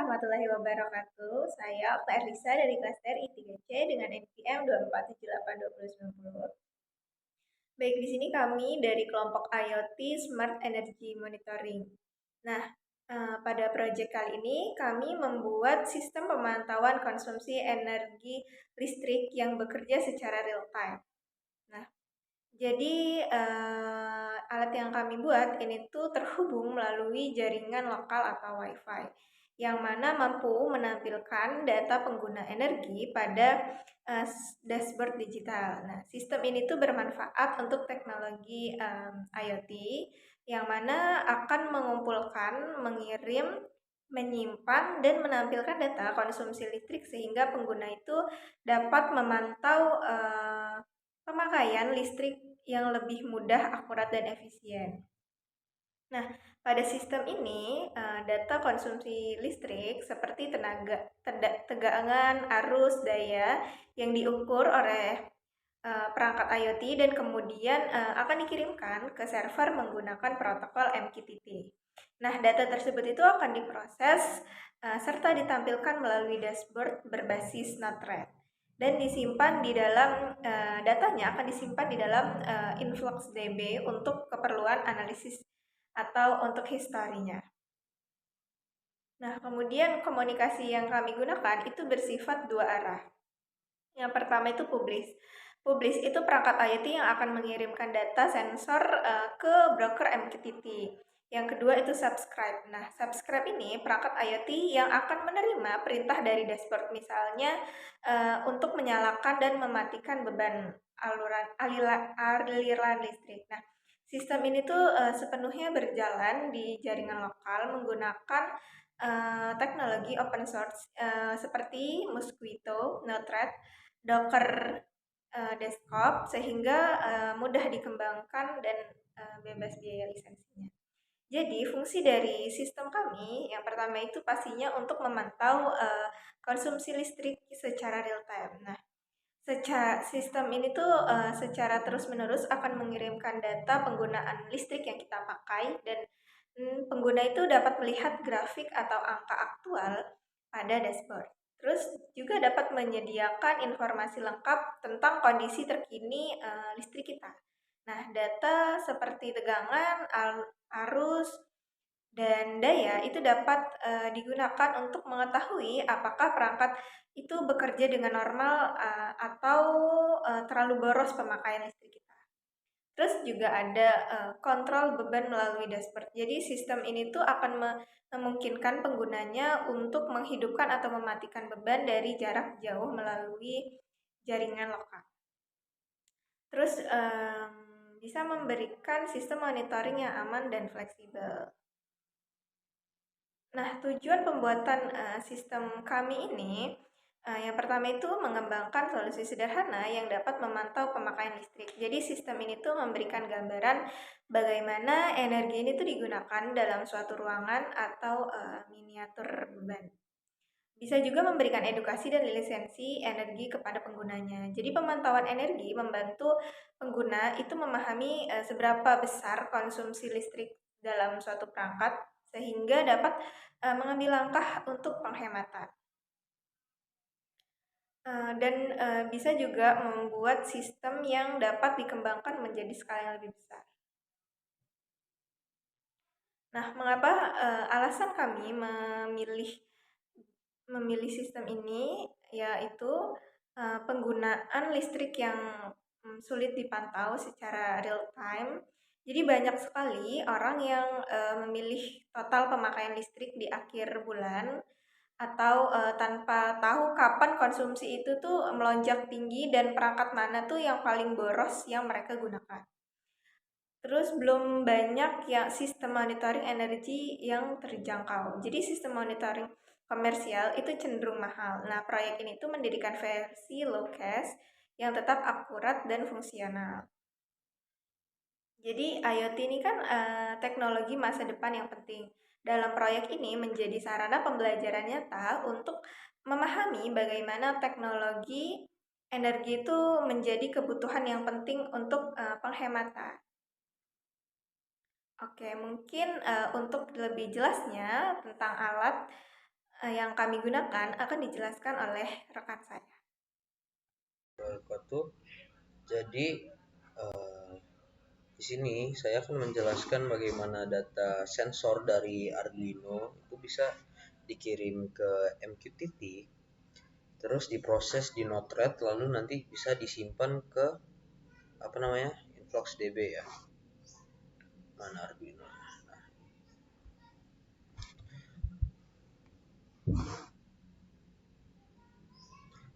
warahmatullahi wabarakatuh. Saya Okta Erlisa dari kelas TRI 3C dengan NPM 2478290. Baik, di sini kami dari kelompok IoT Smart Energy Monitoring. Nah, pada proyek kali ini kami membuat sistem pemantauan konsumsi energi listrik yang bekerja secara real time. Nah, jadi alat yang kami buat ini tuh terhubung melalui jaringan lokal atau WiFi, yang mana mampu menampilkan data pengguna energi pada dashboard digital. Nah, sistem ini tuh bermanfaat untuk teknologi IoT, yang mana akan mengumpulkan, mengirim, menyimpan, dan menampilkan data konsumsi listrik sehingga pengguna itu dapat memantau pemakaian listrik yang lebih mudah, akurat, dan efisien. Nah, pada sistem ini, data konsumsi listrik seperti tegangan, arus, daya yang diukur oleh perangkat IoT dan kemudian akan dikirimkan ke server menggunakan protokol MQTT. Nah, data tersebut itu akan diproses serta ditampilkan melalui dashboard berbasis Node-RED dan disimpan di dalam datanya akan disimpan di dalam InfluxDB untuk keperluan analisis atau untuk historinya. Nah, kemudian komunikasi yang kami gunakan itu bersifat dua arah. Yang pertama itu publish. Publish itu perangkat IoT yang akan mengirimkan data sensor ke broker MQTT. Yang kedua itu subscribe. Nah, subscribe ini perangkat IoT yang akan menerima perintah dari dashboard, misalnya untuk menyalakan dan mematikan beban aliran listrik. Nah, sistem ini tuh sepenuhnya berjalan di jaringan lokal menggunakan teknologi open source seperti Mosquitto, Node-RED, Docker desktop sehingga mudah dikembangkan dan bebas biaya lisensinya. Jadi, fungsi dari sistem kami yang pertama itu pastinya untuk memantau konsumsi listrik secara real time. Nah, sistem ini tuh secara terus-menerus akan mengirimkan data penggunaan listrik yang kita pakai dan pengguna itu dapat melihat grafik atau angka aktual pada dashboard. Terus juga dapat menyediakan informasi lengkap tentang kondisi terkini listrik kita. Nah, data seperti tegangan, arus, dan daya itu dapat digunakan untuk mengetahui apakah perangkat itu bekerja dengan normal atau terlalu boros pemakaian listrik kita. Terus juga ada kontrol beban melalui dashboard. Jadi sistem ini tuh akan memungkinkan penggunanya untuk menghidupkan atau mematikan beban dari jarak jauh melalui jaringan lokal. Terus bisa memberikan sistem monitoring yang aman dan fleksibel. Nah, tujuan pembuatan sistem kami ini yang pertama itu mengembangkan solusi sederhana yang dapat memantau pemakaian listrik. Jadi sistem ini tuh memberikan gambaran bagaimana energi ini tuh digunakan dalam suatu ruangan atau miniatur beban. Bisa juga memberikan edukasi dan lisensi energi kepada penggunanya. Jadi pemantauan energi membantu pengguna itu memahami seberapa besar konsumsi listrik dalam suatu perangkat sehingga dapat mengambil langkah untuk penghematan. Dan bisa juga membuat sistem yang dapat dikembangkan menjadi skala yang lebih besar. Nah, mengapa alasan kami memilih sistem ini, yaitu penggunaan listrik yang sulit dipantau secara real time. Jadi banyak sekali orang yang memilih total pemakaian listrik di akhir bulan atau tanpa tahu kapan konsumsi itu tuh melonjak tinggi dan perangkat mana tuh yang paling boros yang mereka gunakan. Terus belum banyak yang sistem monitoring energi yang terjangkau. Jadi sistem monitoring komersial itu cenderung mahal. Nah, proyek ini tuh mendirikan versi low cost yang tetap akurat dan fungsional. Jadi IoT ini kan teknologi masa depan yang penting. Dalam proyek ini menjadi sarana pembelajaran nyata untuk memahami bagaimana teknologi energi itu menjadi kebutuhan yang penting untuk penghematan. Oke, mungkin untuk lebih jelasnya tentang alat yang kami gunakan akan dijelaskan oleh rekan saya. Jadi di sini saya akan menjelaskan bagaimana data sensor dari Arduino itu bisa dikirim ke MQTT, terus diproses di Node-RED, lalu nanti bisa disimpan ke InfluxDB ya. Mana Arduino?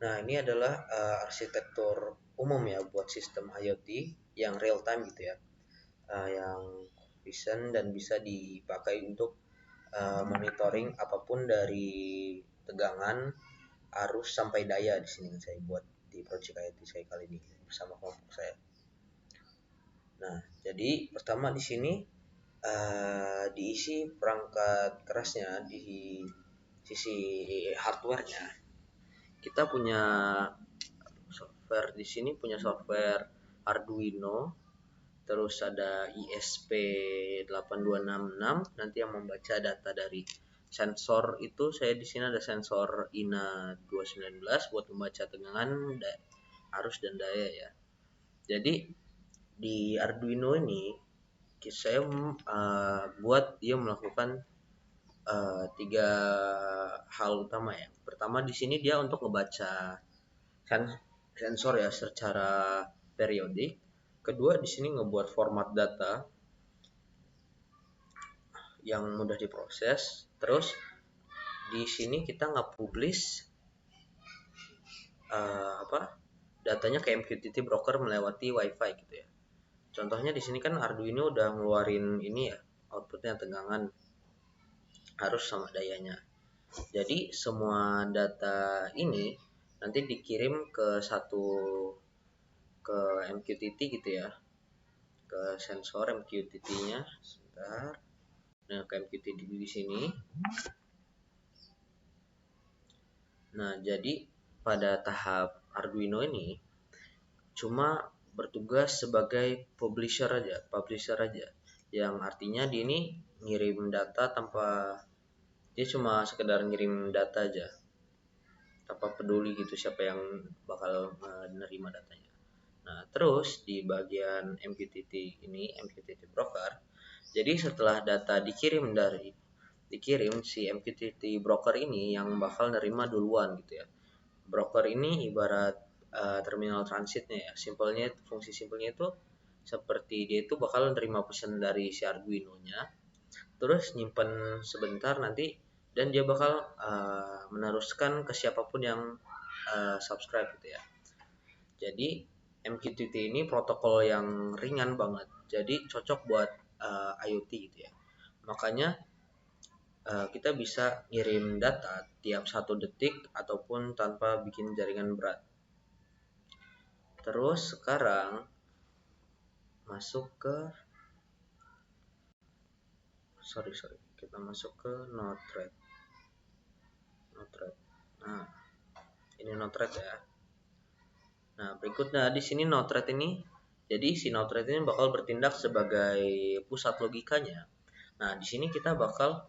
Nah, ini adalah arsitektur umum ya buat sistem IoT yang real time gitu ya, yang efisien dan bisa dipakai untuk monitoring apapun dari tegangan, arus sampai daya. Di sini saya buat di project IoT saya kali ini bersama kelompok saya. Nah, jadi pertama di sini diisi perangkat kerasnya di sisi hardware-nya. Kita punya software di sini, punya software Arduino, terus ada ISP8266 nanti yang membaca data dari sensor itu. Saya di sini ada sensor INA219 buat membaca tegangan, arus dan daya ya. Jadi di Arduino ini saya buat dia melakukan 3 hal utama ya. Pertama di sini dia untuk ngebaca sensor ya secara periodik. Kedua di sini ngebuat format data yang mudah diproses. Terus di sini kita nge-publish datanya ke MQTT broker melewati WiFi gitu ya. Contohnya di sini kan Arduino udah ngeluarin ini ya, outputnya tegangan, arus sama dayanya. Jadi semua data ini nanti dikirim ke MQTT gitu ya, ke sensor MQTT-nya. Sebentar. Nah, ke MQTT di sini. Nah, jadi pada tahap Arduino ini cuma bertugas sebagai publisher aja, yang artinya dia ini ngirim data tanpa, dia cuma sekedar ngirim data aja tanpa peduli gitu siapa yang bakal menerima datanya. Nah, terus di bagian MQTT ini, MQTT broker, jadi setelah data dikirim si MQTT broker ini yang bakal nerima duluan gitu ya. Broker ini ibarat terminal transitnya ya. Fungsi simpelnya itu seperti dia itu bakal nerima pesan dari si Arduino-nya, terus nyimpen sebentar nanti, dan dia bakal meneruskan ke siapapun yang subscribe gitu ya. Jadi MQTT ini protokol yang ringan banget, jadi cocok buat IoT gitu ya. Makanya kita bisa ngirim data tiap 1 detik ataupun tanpa bikin jaringan berat. Terus sekarang masuk ke kita masuk ke Node-RED. Nah, ini Node-RED ya. Nah, berikutnya di sini Node-RED ini, jadi si Node-RED ini bakal bertindak sebagai pusat logikanya. Nah, di sini kita bakal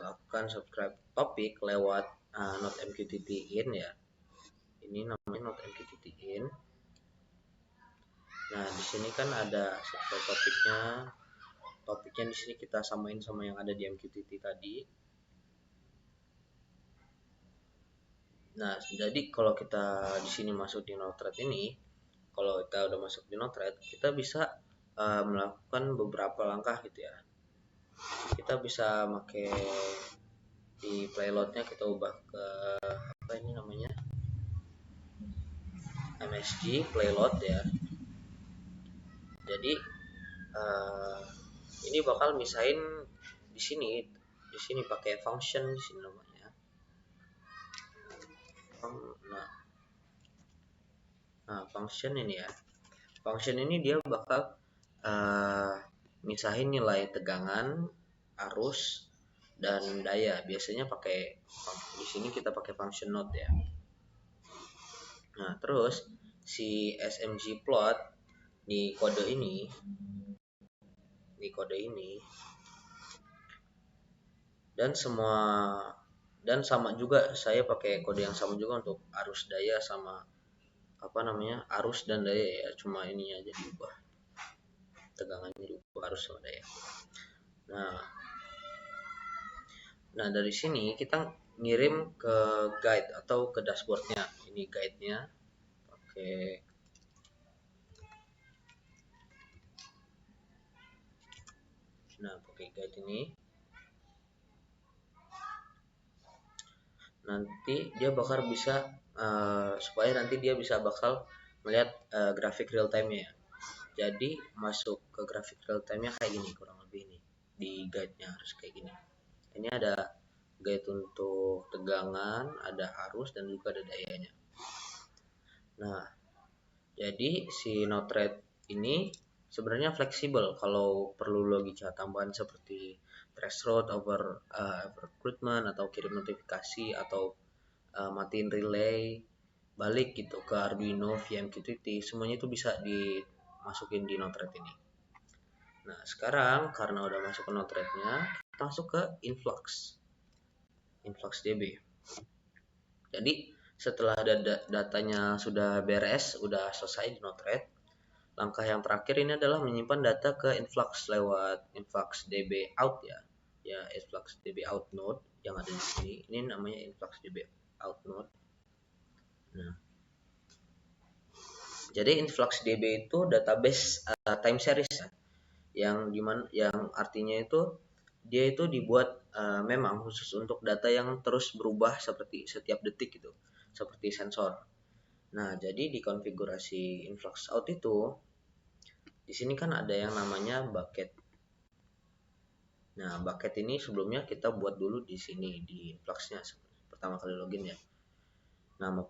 lakukan subscribe topik lewat Node MQTT in ya. Ini namanya Node MQTT in. Nah, di sini kan ada subscribe topiknya. Topiknya di sini kita samain sama yang ada di MQTT tadi. Nah, jadi kalau kita di sini masuk di Node-RED ini, kalau kita udah masuk di Node-RED, kita bisa melakukan beberapa langkah gitu ya. Kita bisa pakai di payloadnya, kita ubah ke apa ini namanya, MSG payload ya. Jadi ini bakal misahin di sini pakai function di sini namanya. Nah, function ini ya. Function ini dia bakal misahin nilai tegangan, arus, dan daya. Biasanya pakai di sini kita pakai function node ya. Nah, terus si SMG plot di kode ini dan semua Dan sama juga saya pakai kode yang sama juga untuk arus daya sama arus dan daya ya, cuma ininya aja diubah, tegangannya diubah, arus sama daya. Nah dari sini kita ngirim ke guide atau ke dashboardnya. Ini guide-nya. Oke. Nah pakai guide ini nanti dia bakal bisa supaya nanti dia bakal melihat grafik real time-nya ya. Jadi masuk ke grafik real time-nya kayak gini kurang lebih ini. Di guide-nya harus kayak gini. Ini ada guide untuk tegangan, ada arus dan juga ada dayanya. Nah, jadi si Node-RED ini sebenarnya fleksibel kalau perlu logika tambahan seperti threshold over recruitment atau kirim notifikasi atau matiin relay balik gitu ke Arduino via MQTT, semuanya itu bisa dimasukin di Node-RED ini. Nah sekarang karena udah masuk ke Node-RED-nya, kita masuk ke InfluxDB. Jadi setelah datanya sudah beres, udah selesai di Node-RED, langkah yang terakhir ini adalah menyimpan data ke Influx lewat InfluxDB out ya. Ya InfluxDB out node yang ada di sini. Ini namanya InfluxDB out node. Nah, jadi InfluxDB itu database time series ya, yang artinya itu dia itu dibuat memang khusus untuk data yang terus berubah seperti setiap detik gitu, seperti sensor. Nah, jadi di konfigurasi Influx out itu di sini kan ada yang namanya bucket. Nah, bucket ini sebelumnya kita buat dulu di sini di Influx-nya pertama kali login ya. Nama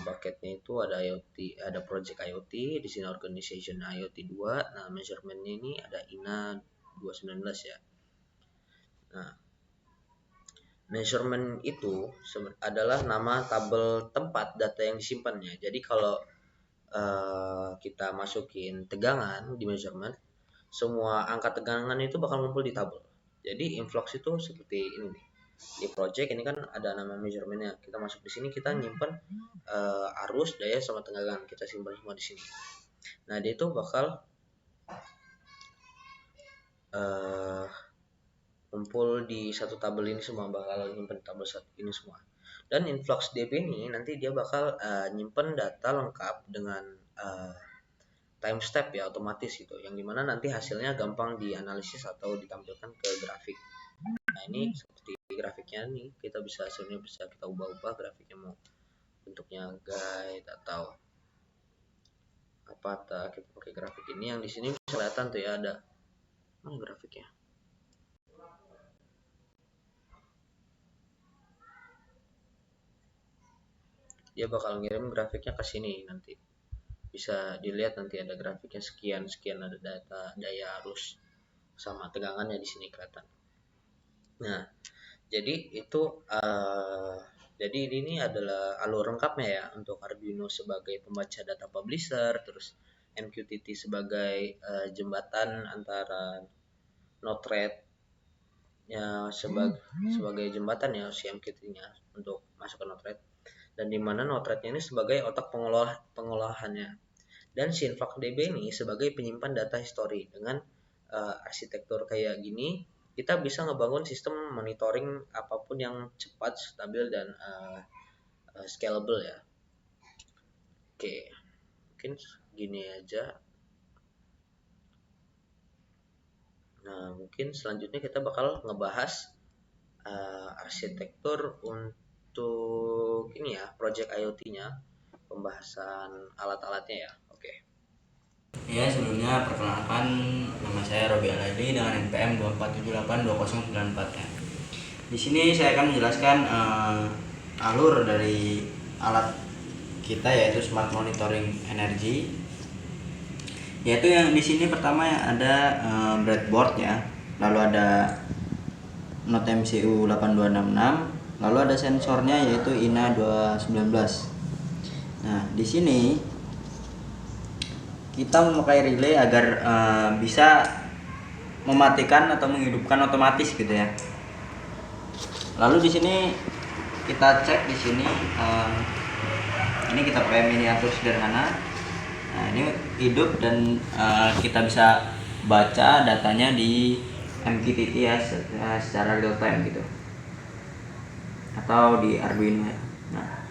bucketnya itu ada IoT, ada project IoT, di sini organization IoT 2. Nah, measurement-nya ini ada INA 219 ya. Nah, measurement itu adalah nama tabel tempat data yang disimpannya. Jadi kalau kita masukin tegangan di measurement, semua angka tegangan itu bakal ngumpul di tabel. Jadi Influx itu seperti ini nih. Di project ini kan ada nama measurementnya. Kita masuk di sini, kita nyimpan arus, daya sama tegangan, kita simpan semua di sini. Nah dia itu bakal kumpul di satu tabel ini semua, bakal nyimpan tabel ini semua. Dan InfluxDB ini nanti dia bakal nyimpan data lengkap dengan time step ya, otomatis gitu, yang dimana nanti hasilnya gampang dianalisis atau ditampilkan ke grafik. Nah ini seperti grafiknya nih, hasilnya bisa kita ubah-ubah grafiknya, mau bentuknya guide atau apa, kita pakai grafik ini. Yang di sini bisa kelihatan tuh ya, ada mana grafiknya. Dia bakal ngirim grafiknya ke sini, nanti bisa dilihat, nanti ada grafiknya sekian, ada data daya, arus sama tegangannya di sini kelihatan. Nah, jadi itu jadi ini adalah alur lengkapnya ya untuk Arduino sebagai pembaca data publisher, terus MQTT sebagai jembatan antara Node-RED ya, sebagai jembatan ya si MQTT-nya untuk masuk ke Node-RED, dan dimana Node-RED ini sebagai otak pengolahannya, dan si InfluxDB ini sebagai penyimpan data histori. Dengan arsitektur kayak gini, kita bisa ngebangun sistem monitoring apapun yang cepat, stabil, dan scalable ya. Oke, mungkin gini aja. Nah, mungkin selanjutnya kita bakal ngebahas arsitektur untuk ini ya, project IoT-nya, pembahasan alat-alatnya ya. Oke. Ya, sebelumnya perkenalkan, nama saya Robi Alaidi dengan NPM 24782094 ya. Di sini saya akan menjelaskan alur dari alat kita, yaitu Smart Monitoring Energy. Yaitu yang di sini pertama yang ada breadboard ya, lalu ada Node MCU 8266, lalu ada sensornya yaitu INA 219. Nah, di sini kita memakai relay agar bisa mematikan atau menghidupkan otomatis gitu ya. Lalu di sini kita cek di sini, ini kita pakai miniatur sederhana. Nah, ini hidup dan kita bisa baca datanya di MQTT ya, secara real time gitu, atau di Arduino ya. Nah,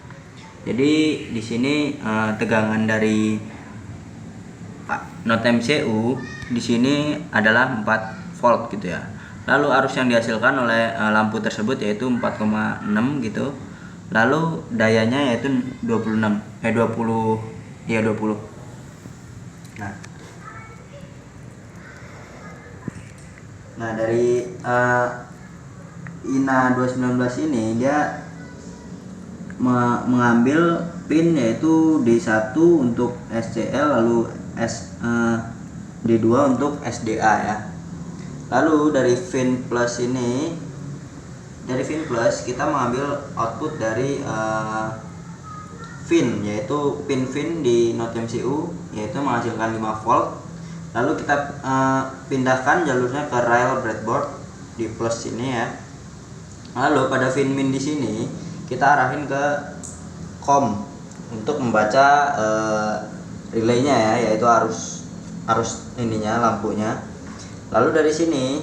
jadi di sini tegangan dari Node MCU di sini adalah 4 volt gitu ya. Lalu arus yang dihasilkan oleh lampu tersebut yaitu 4,6 gitu. Lalu dayanya yaitu 20. Nah, dari INA 219 ini dia mengambil pin yaitu D1 untuk SCL, lalu D2 untuk SDA ya. Lalu dari Fin Plus ini, dari Fin Plus kita mengambil output dari Fin, yaitu pin Fin di Node MCU, yaitu menghasilkan 5 volt. Lalu kita pindahkan jalurnya ke rail breadboard di plus ini ya. Lalu pada Fin Min di sini kita arahin ke COM untuk membaca relaynya ya, yaitu arus ininya, lampunya. Lalu dari sini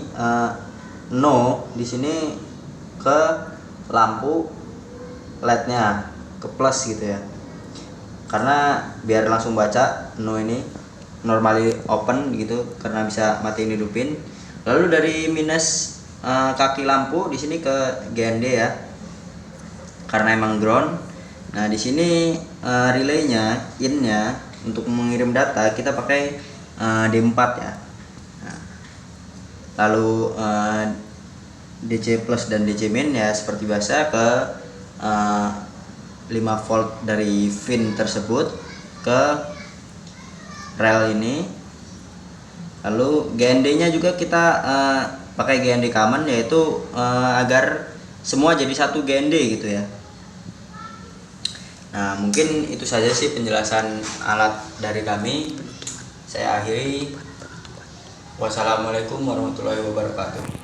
no di sini ke lampu LED-nya, ke plus gitu ya. Karena biar langsung baca, no ini normally open gitu karena bisa matiin hidupin. Lalu dari minus kaki lampu di sini ke GND ya, karena emang ground. Nah, di sini relaynya, innya untuk mengirim data kita pakai D4 ya. Nah, lalu DC plus dan DC min ya seperti biasa ke 5 volt dari Fin tersebut ke rel ini. Lalu GND nya juga kita pakai GND common, yaitu agar semua jadi satu GND gitu ya. Nah, mungkin itu saja sih penjelasan alat dari kami. Saya akhiri. Wassalamualaikum warahmatullahi wabarakatuh.